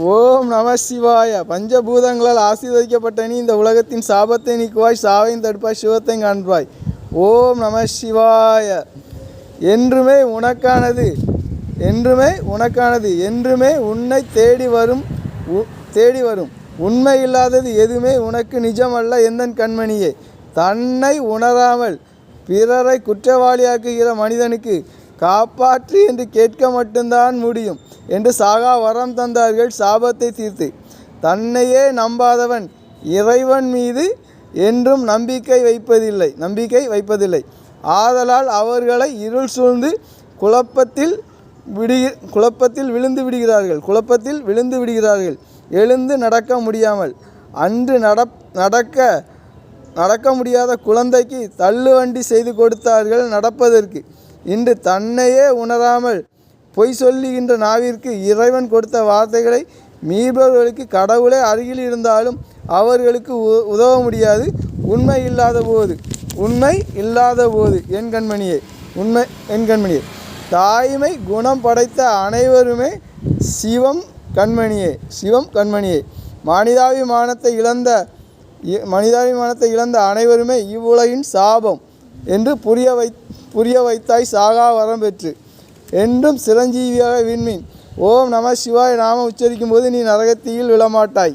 ஓம் நம சிவாய. பஞ்சபூதங்களால் ஆசீர்வதிக்கப்பட்ட நீ இந்த உலகத்தின் சாபத்தை நீக்குவாய், சாவையும் தடுப்பாய், சிவத்தையும் காண்பாய். ஓம் நம சிவாய. என்றுமே உனக்கானது, என்றுமே உனக்கானது, என்றுமே உன்னை தேடி வரும் உண்மை இல்லாதது எதுவுமே உனக்கு நிஜமல்ல எந்தன் கண்மணியே. தன்னை உணராமல் பிறரை குற்றவாளியாக்குகிற மனிதனுக்கு காப்பாற்று என்று கேட்க மட்டும்தான் முடியும் என்று சாகா வரம் தந்தார்கள் சாபத்தை தீர்த்து. தன்னையே நம்பாதவன் இறைவன் மீது என்றும் நம்பிக்கை வைப்பதில்லை. ஆதலால் அவர்களை இருள் சூழ்ந்து குழப்பத்தில் விழுந்து விடுகிறார்கள். எழுந்து நடக்க முடியாமல் அன்று நடக்க முடியாத குழந்தைக்கு தள்ளுவண்டி செய்து கொடுத்தார்கள் நடப்பதற்கு. இன்று தன்னையே உணராமல் பொய் சொல்லுகின்ற நாவிற்கு இறைவன் கொடுத்த வார்த்தைகளை மீறுபவர்களுக்கு கடவுளே அருகில் இருந்தாலும் அவர்களுக்கு உதவ முடியாது. உண்மை இல்லாத போது என் கண்மணியே, தாய்மை குணம் படைத்த அனைவருமே சிவம் கண்மணியே. மனிதாபிமானத்தை இழந்த அனைவருமே இவ்வுலகின் சாபம் என்று புரிய வைத்தாய் சாகா வரம் பெற்று. என்றும் சிரஞ்சீவியாக விண்மீன். ஓம் நம சிவாய நாம உச்சரிக்கும் போது நீ நரகத்தீயில் விழமாட்டாய்.